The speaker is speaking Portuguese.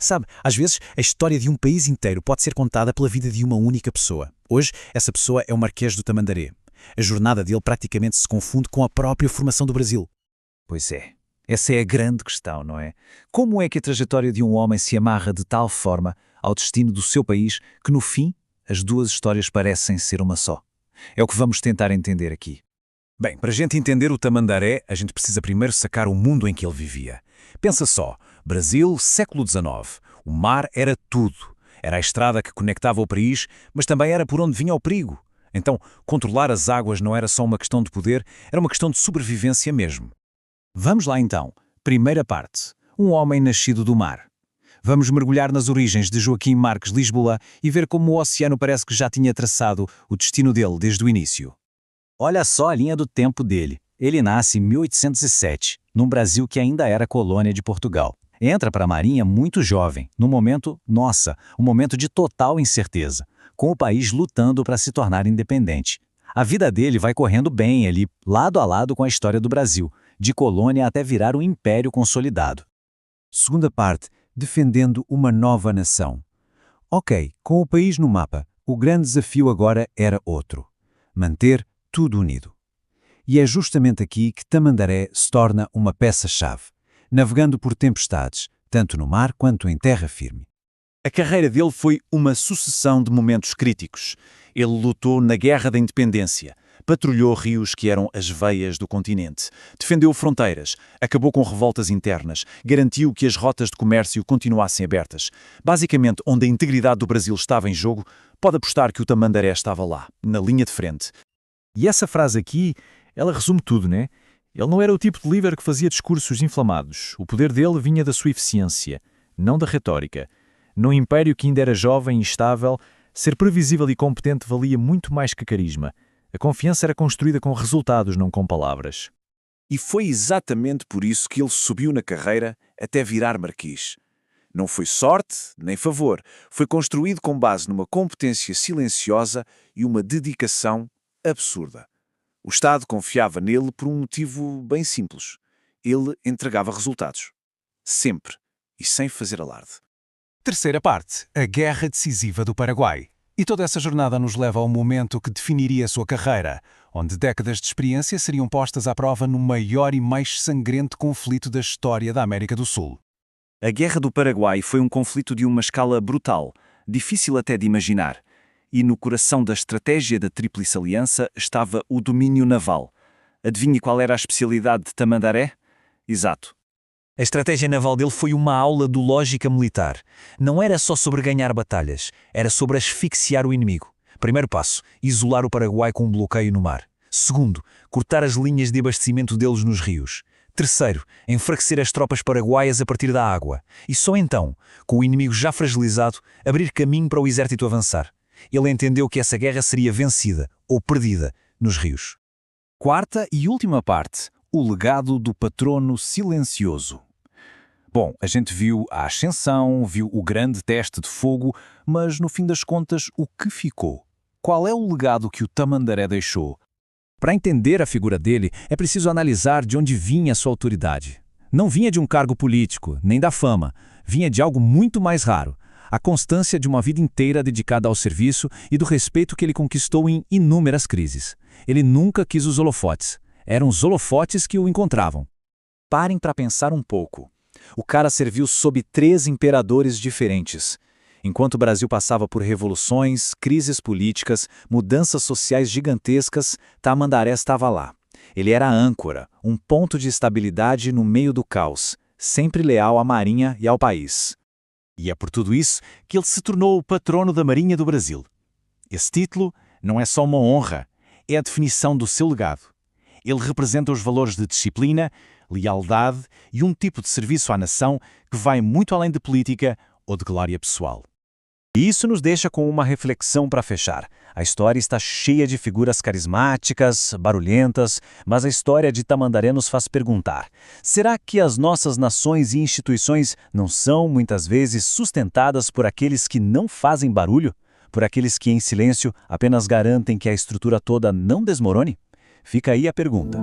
Sabe, às vezes a história de um país inteiro pode ser contada pela vida de uma única pessoa. Hoje, essa pessoa é o Marquês do Tamandaré. A jornada dele praticamente se confunde com a própria formação do Brasil. Pois é. Essa é a grande questão, não é? Como é que a trajetória de um homem se amarra de tal forma ao destino do seu país que, no fim, as duas histórias parecem ser uma só? É o que vamos tentar entender aqui. Bem, para a gente entender o Tamandaré, a gente precisa primeiro sacar o mundo em que ele vivia. Pensa só, Brasil, século XIX. O mar era tudo. Era a estrada que conectava o país, mas também era por onde vinha o perigo. Então, controlar as águas não era só uma questão de poder, era uma questão de sobrevivência mesmo. Vamos lá então. Primeira parte. Um homem nascido do mar. Vamos mergulhar nas origens de Joaquim Marques Lisboa e ver como o oceano parece que já tinha traçado o destino dele desde o início. Olha só a linha do tempo dele. Ele nasce em 1807, num Brasil que ainda era colônia de Portugal. Entra para a Marinha muito jovem, num momento, um momento de total incerteza, com o país lutando para se tornar independente. A vida dele vai correndo bem ali, lado a lado com a história do Brasil, de colônia até virar um império consolidado. Segunda parte, defendendo uma nova nação. Ok, com o país no mapa, o grande desafio agora era outro: manter tudo unido. E é justamente aqui que Tamandaré se torna uma peça-chave, navegando por tempestades, tanto no mar quanto em terra firme. A carreira dele foi uma sucessão de momentos críticos. Ele lutou na Guerra da Independência, patrulhou rios que eram as veias do continente, defendeu fronteiras, acabou com revoltas internas, garantiu que as rotas de comércio continuassem abertas. Basicamente, onde a integridade do Brasil estava em jogo, pode apostar que o Tamandaré estava lá, na linha de frente. E essa frase aqui, ela resume tudo, né? Ele não era o tipo de líder que fazia discursos inflamados. O poder dele vinha da sua eficiência, não da retórica. Num império que ainda era jovem e estável, ser previsível e competente valia muito mais que carisma. A confiança era construída com resultados, não com palavras. E foi exatamente por isso que ele subiu na carreira até virar marquês. Não foi sorte, nem favor. Foi construído com base numa competência silenciosa e uma dedicação absurda. O Estado confiava nele por um motivo bem simples. Ele entregava resultados. Sempre. E sem fazer alarde. Terceira parte, a Guerra Decisiva do Paraguai. E toda essa jornada nos leva ao momento que definiria a sua carreira, onde décadas de experiência seriam postas à prova no maior e mais sangrento conflito da história da América do Sul. A Guerra do Paraguai foi um conflito de uma escala brutal, difícil até de imaginar. E no coração da estratégia da Tríplice Aliança estava o domínio naval. Adivinhe qual era a especialidade de Tamandaré? Exato. A estratégia naval dele foi uma aula de lógica militar. Não era só sobre ganhar batalhas, era sobre asfixiar o inimigo. Primeiro passo, isolar o Paraguai com um bloqueio no mar. Segundo, cortar as linhas de abastecimento deles nos rios. Terceiro, enfraquecer as tropas paraguaias a partir da água. E só então, com o inimigo já fragilizado, abrir caminho para o exército avançar. Ele entendeu que essa guerra seria vencida ou perdida nos rios. Quarta e última parte, o legado do patrono silencioso. Bom, a gente viu a ascensão, viu o grande teste de fogo, mas no fim das contas, o que ficou? Qual é o legado que o Tamandaré deixou? Para entender a figura dele, é preciso analisar de onde vinha sua autoridade. Não vinha de um cargo político, nem da fama. Vinha de algo muito mais raro. A constância de uma vida inteira dedicada ao serviço e do respeito que ele conquistou em inúmeras crises. Ele nunca quis os holofotes. Eram os holofotes que o encontravam. Parem para pensar um pouco. O cara serviu sob 3 imperadores diferentes. Enquanto o Brasil passava por revoluções, crises políticas, mudanças sociais gigantescas, Tamandaré estava lá. Ele era a âncora, um ponto de estabilidade no meio do caos, sempre leal à Marinha e ao país. E é por tudo isso que ele se tornou o patrono da Marinha do Brasil. Esse título não é só uma honra, é a definição do seu legado. Ele representa os valores de disciplina, lealdade e um tipo de serviço à nação que vai muito além de política ou de glória pessoal. E isso nos deixa com uma reflexão para fechar. A história está cheia de figuras carismáticas, barulhentas, mas a história de Tamandaré nos faz perguntar: será que as nossas nações e instituições não são, muitas vezes, sustentadas por aqueles que não fazem barulho? Por aqueles que, em silêncio, apenas garantem que a estrutura toda não desmorone? Fica aí a pergunta.